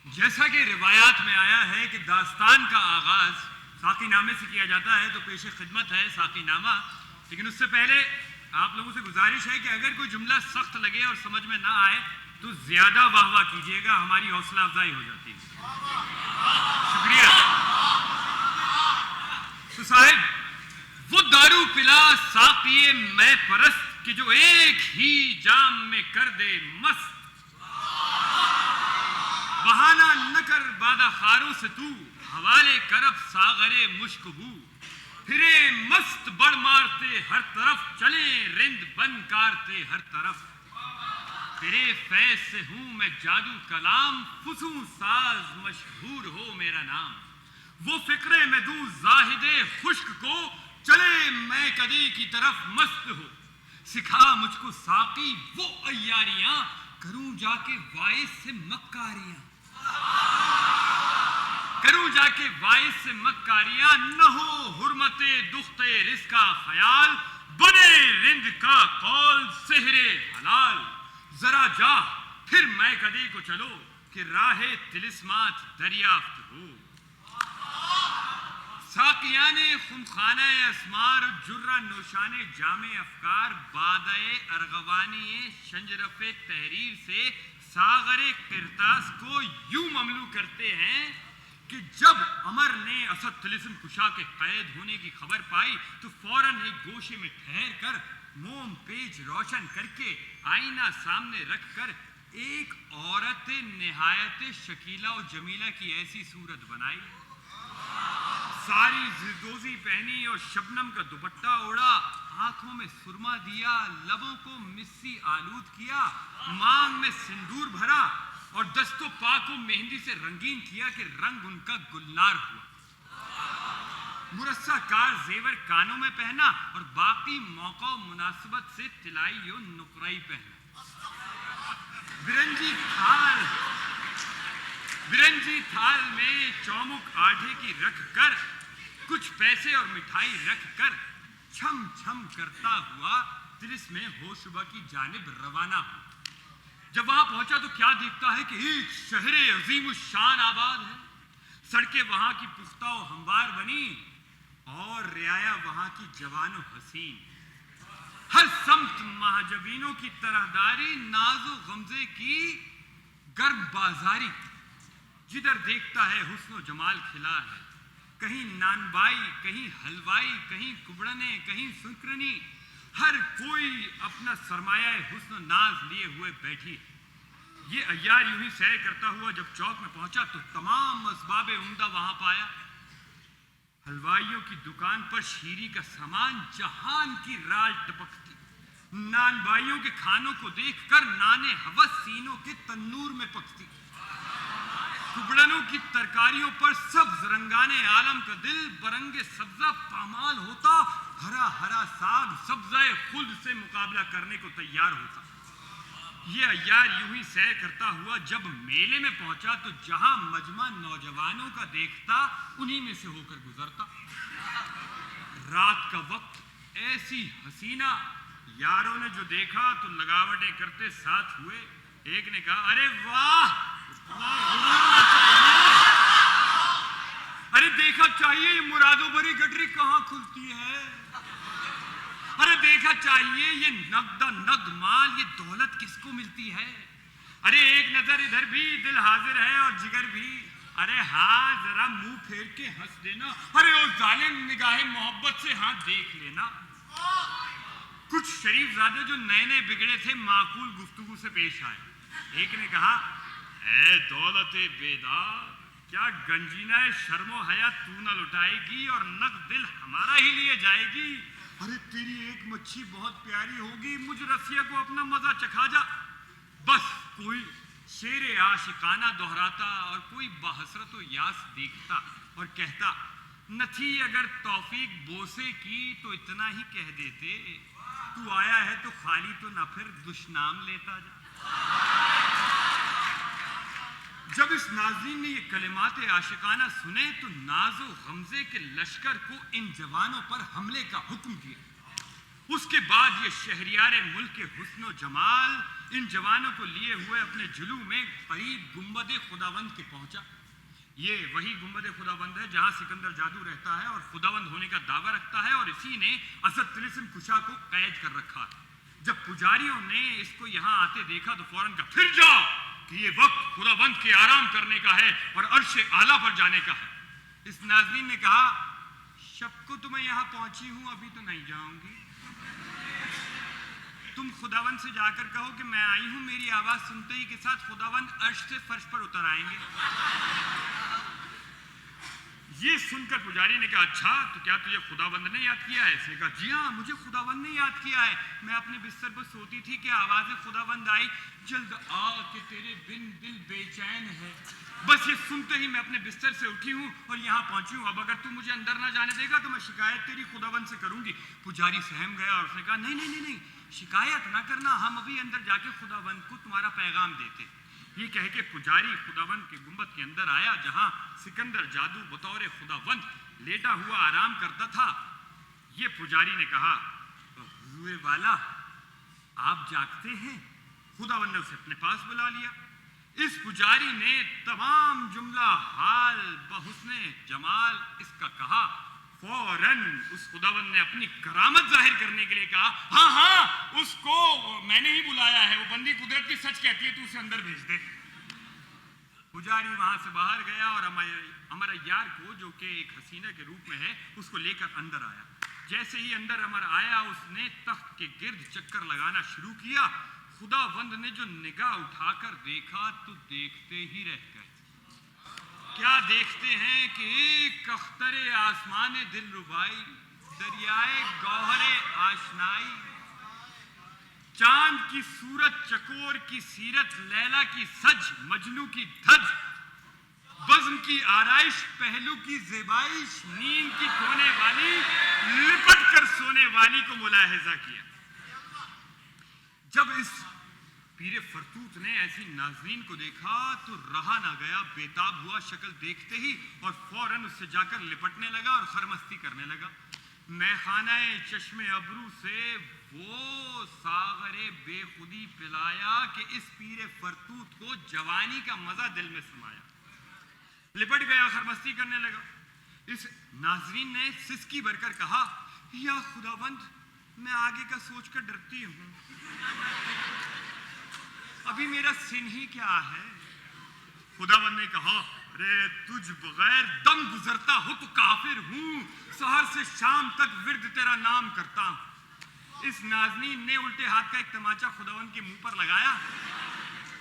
جیسا کہ روایات میں آیا ہے کہ داستان کا آغاز ساقی نامے سے کیا جاتا ہے، تو پیش خدمت ہے ساقی نامہ. لیکن اس سے پہلے آپ لوگوں سے گزارش ہے کہ اگر کوئی جملہ سخت لگے اور سمجھ میں نہ آئے تو زیادہ واہ واہ کیجیے گا، ہماری حوصلہ افزائی ہو جاتی ہے. شکریہ. تو صاحب وہ دارو پلا ساقی میں پرست کہ جو ایک ہی جام میں کر دے مست، بہانہ نہ کر بادہ خاروں سے تو، حوالے کرب ساغرے مشک بو. پھرے مست بڑھ مارتے ہر طرف، چلیں رند بن کارتے ہر طرف. تیرے فیض سے ہوں میں جادو کلام، فسوں ساز مشہور ہو میرا نام. وہ فکرے میں دوں زاہد خشک کو، چلے میں کدی کی طرف مست ہو. سکھا مجھ کو ساقی وہ عیاریاں، کروں جا کے وائس سے مکاریاں. کروں جا کے وائس سے مکاریاں، نہ ہو حرمت دخت رزق کا خیال، بنے رند کا قول سحر حلال. ذرا جا پھر میں کدی کو چلو، کہ راہ طلسمات دریافت ہو. ساقیان خمخانہ اسمار، جرہ نوشان جام افکار، بادئ ارغوانی شنجرف تحریر سے ساغر قرطاس کو یوں مملو کرتے ہیں کہ جب عمر نے اسد طلسم کشا کے قید ہونے کی خبر پائی تو فوراً ایک گوشے میں ٹھہر کر موم پیچ روشن کر کے آئینہ سامنے رکھ کر ایک عورت نہایت شکیلہ و جمیلہ کی ایسی صورت بنائی. ساری زردوزی پہنی اور شبنم کا دوپٹہ اوڑھا، آنکھوں میں سرما دیا، لبوں کو مسی آلود کیا، مانگ میں سندور بھرا اور دست و پا کو مہندی سے رنگین کیا کہ رنگ ان کا گلنار ہوا. مرصع کار زیور کانوں میں پہنا اور باقی موقع و مناسبت سے طلائی و نقرئی پہنا. برنجی تھال میں چومک آٹھے کی رکھ کر، کچھ پیسے اور مٹھائی رکھ کر، چھم چھم کرتا ہوا طلس میں ہوشبہ کی جانب روانہ ہوا. جب وہاں پہنچا تو کیا دیکھتا ہے کہ ایک شہر عظیم الشان آباد ہے. سڑکیں وہاں کی پختہ و ہموار بنی اور رعایا وہاں کی جوان و حسین. ہر سمت مہاجبینوں کی طرحداری، ناز و غمزے کی گرم بازاری. جدھر دیکھتا ہے حسن و جمال کھلا ہے. کہیں نان بائی، کہیں حلوائی، کہیں کبڑنے، کہیں سنکرنی. ہر کوئی اپنا سرمایہ حسن و ناز لیے ہوئے بیٹھی. یہ عیار یوں ہی سیر کرتا ہوا جب چوک میں پہنچا تو تمام اسباب عمدہ وہاں پایا. حلوائیوں کی دکان پر شیری کا سامان جہان کی رال ٹپکتی. نان بائیوں کے کھانوں کو دیکھ کر نانے ہوس سینوں کے تنور میں پکتی. کبڑنوں کی ترکاریوں پر سبز رنگانے عالم کا دل برنگ سبزہ پامال ہوتا. ہرا ہرا ساگ سبزہ خلد سے مقابلہ کرنے کو تیار ہوتا. یہ عیار یوں ہی سیر کرتا ہوا جب میلے میں پہنچا تو جہاں مجمع نوجوانوں کا دیکھتا انہی میں سے ہو کر گزرتا. رات کا وقت ایسی حسینہ. یاروں نے جو دیکھا تو لگاوٹیں کرتے ساتھ ہوئے. ایک نے کہا ارے واہ، ارے دیکھا چاہیے یہ مرادو بھری گٹری کہاں کھلتی ہے. ارے دیکھا چاہیے یہ نقد نقد مال، یہ دولت کس کو ملتی ہے. ارے ایک نظر ادھر بھی، دل حاضر ہے اور جگر بھی. ارے ہاں ذرا منہ پھیر کے ہنس دینا. ارے اس ظالم نگاہ محبت سے ہاں دیکھ لینا. کچھ شریف زادے جو نئے نئے بگڑے تھے معقول گفتگو سے پیش آئے. ایک نے کہا اے دولت بیدار، کیا گنجینہ شرم و حیا تو نہ لٹائے گی اور نقد دل ہمارا ہی لیے جائے گی. ارے تیری ایک مچھی بہت پیاری ہوگی، مجھ رسیہ کو اپنا مزہ چکھا جا. بس کوئی شعر عاشقانہ دہراتا اور کوئی بحسرت و یاس دیکھتا اور کہتا نہ تھی اگر توفیق بوسے کی تو اتنا ہی کہہ دیتے. تو آیا ہے تو خالی تو نہ پھر دشنام لیتا جا. جب اس ناظرین نے یہ کلمات عاشقانہ سنے تو ناز و غمزے کے لشکر کو ان جوانوں پر حملے کا حکم دیا. اس کے بعد یہ شہریار ملک کے حسن و جمال इन जवानों को लिए हुए अपने जुलू में करीब गुंबद खुदावंद के पहुंचा। ये वही गुंबद खुदावंद है जहां सिकंदर जादू रहता है और खुदावंद होने का दावा रखता है, और इसी ने असद तिलिस्म कुशा को कैद कर रखा है। जब पुजारियों ने इसको यहाँ आते देखा तो फौरन कहा, फिर जाओ कि ये वक्त खुदावंद के आराम करने का है और अर्श आला पर जाने का है। इस नाज़रीन ने कहा, शब को तो मैं यहाँ पहुंची हूं, अभी तो नहीं जाऊंगी। तुम खुदावंद से जाकर कहो कि मैं आई हूं। मेरी आवाज सुनते ही के साथ खुदावंद अर्श से फर्श पर उतर आएंगे। ये सुनकर पुजारी ने कहा, अच्छा तो क्या तुझे खुदावंद ने याद किया है? इसने कहा, जी हाँ, मुझे खुदावंद ने याद किया है। मैं अपने बिस्तर पर सोती थी कि आवाज़ खुदावंद आई, जल्द आ कि तेरे बिन दिल बेचैन है। बस ये सुनते ही मैं अपने बिस्तर से उठी हूँ और यहाँ पहुंची हूँ। अब अगर तू मुझे अंदर ना जाने देगा तो मैं शिकायत तेरी खुदावंद से करूंगी। पुजारी सहम गया और उसने कहा, नहीं नहीं नहीं नहीं, शिकायत ना करना, हम अभी अंदर जाके खुदावंद को तुम्हारा पैगाम देते। ये कह के पुजारी खुदावंद के गुंबद के अंदर आया जहां सिकंदर जादू बतौर खुदावंद लेटा हुआ आराम करता था। ये पुजारी ने कहा, हुए वाला आप जागते हैं? खुदावंद ने उसे अपने पास बुला लिया। इस पुजारी ने तमाम जुमला हाल बहुस्ने जमाल इसका कहा। फौरन उस खुदावंद ने अपनी करामत जाहिर करने के लिए कहा, हाँ हाँ, उसको मैंने ही बुलाया है, वो बंदी कुदरत की सच कहती है, तू उसे अंदर भेज दे। पुजारी वहां से बाहर गया और हमारा यार को, जो कि एक हसीना के रूप में है, उसको लेकर अंदर आया। जैसे ही अंदर अमर आया, उसने तख्त के गिर्द चक्कर लगाना शुरू किया। खुदावंद ने जो निगाह उठाकर देखा तो देखते ही रह गए। क्या देखते हैं कि एक अख्तरे आसमाने दिल रुबाई, दरियाए गौहरे आशनाई, चांद की सूरत चकोर की सीरत, लैला की सज मजनू की धज, बज़्म की आराइश पहलू की ज़ेबाइश, नींद की खोने वाली लिपट कर सोने वाली को मुलाहिजा किया। जब इस पीरे फरतूत ने ऐसी नाज़रीन को देखा तो रहा ना गया, बेताब हुआ शक्ल देखते ही और फौरन उससे जाकर लिपटने लगा और खरमस्ती करने लगा। मैखानाए चश्मे अबरू से वो सागरे बेखुदी पिलाया कि इस पीरे फरतूत को जवानी का मजा दिल में समाया। लिपट गया, खरमस्ती करने लगा। इस नाज़रीन ने सिसकी भरकर कहा, या खुदावंद, मैं आगे का सोचकर डरती हूं। अभी मेरा सिन ही क्या है? खुदावंद ने कहा, अरे तुझ बगैर दम गुजरता हो तो काफिर हूं, सहर से शाम तक विर्द तेरा नाम करता हूं। इस नाज़नीन ने उल्टे हाथ का एक तमाचा खुदावंद के मुंह पर लगाया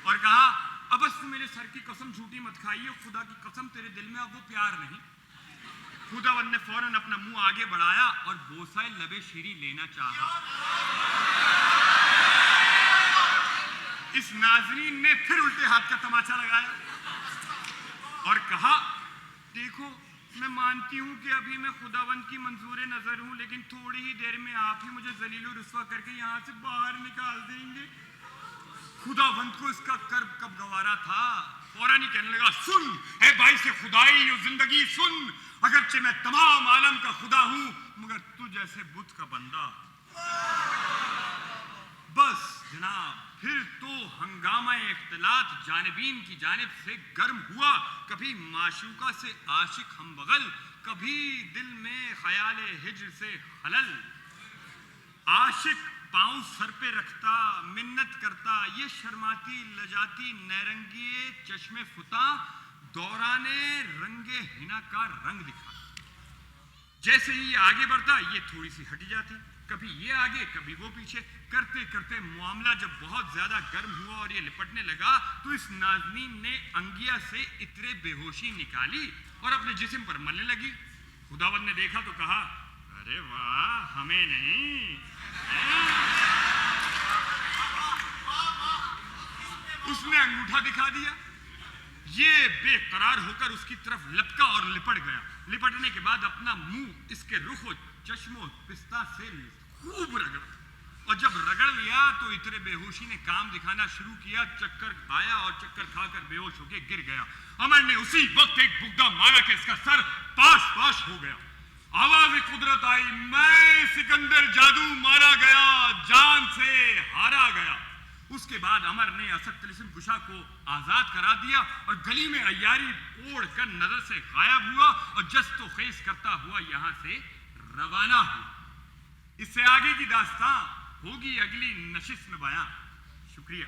और कहा, अब बस तू मेरे सर की कसम झूठी मत खाइए, खुदा की कसम तेरे दिल में अब वो प्यार नहीं। खुदावंद ने फौरन अपना मुंह आगे बढ़ाया और बोसाए लबे शीरी लेना चाहा। इस नाज़रीन ने फिर उल्टे हाथ का तमाचा लगाया और कहा, देखो मैं मानती हूं कि अभी मैं खुदावंद की मंजूर नजर हूं, लेकिन थोड़ी ही देर में आप ही मुझे जलील और रुस्वा करके यहां से बाहर निकाल देंगे। खुदावंद को इसका कर्ब कब गवारा था, फौरन ही कहने लगा, सुन ए भाई से खुदाई और जिंदगी सुन, अगरचे मैं तमाम आलम का खुदा हूं मगर तू जैसे बुत का बंदा। बस जनाब, फिर तो हंगामा इख्तिलात जानबीन की जानिब से गर्म हुआ। कभी माशूका से आशिक हम बगल, कभी दिल में ख्याल हिज्र से खलल। आशिक पांव सर पे रखता मिन्नत करता, ये शर्माती लजाती नैरंगी चश्मे फुता, दौराने रंगे हिना का रंग दिखा। जैसे ही ये आगे बढ़ता ये थोड़ी सी हट जाती, कभी ये आगे कभी वो पीछे। करते करते मामला जब बहुत ज्यादा गर्म हुआ और ये लिपटने लगा तो इस नाज़नीन ने अंगिया से इतरे बेहोशी निकाली और अपने जिस्म पर मलने लगी। खुदावंद ने देखा तो कहा, अरे वाह, हमें नहीं। उसने अंगूठा दिखा दिया। ये बेकरार होकर उसकी तरफ लपका और लिपट गया। लिपटने के बाद अपना मुंह इसके रुखो चश्मों पिस्ता से खूब रगड़ा और जब रगड़ लिया तो इतने बेहोशी ने काम दिखाना शुरू किया। चक्कर आया और चक्कर खाकर बेहोश होकर गिर गया। अमर ने उसी वक्त एक बुग्गा मारा कि इसका सर पाश पाश हो गया। आवाज कुदरत आई, मैं सिकंदर जादू मारा गया, जान से हारा गया। اس کے بعد عمر نے اسد طلسم کشا کو آزاد کرا دیا اور گلی میں عیاری اوڑھ کر نظر سے غائب ہوا اور جست و خیز کرتا ہوا یہاں سے روانہ ہوا۔ اس سے آگے کی داستان ہوگی اگلی نشست میں بیان۔ شکریہ۔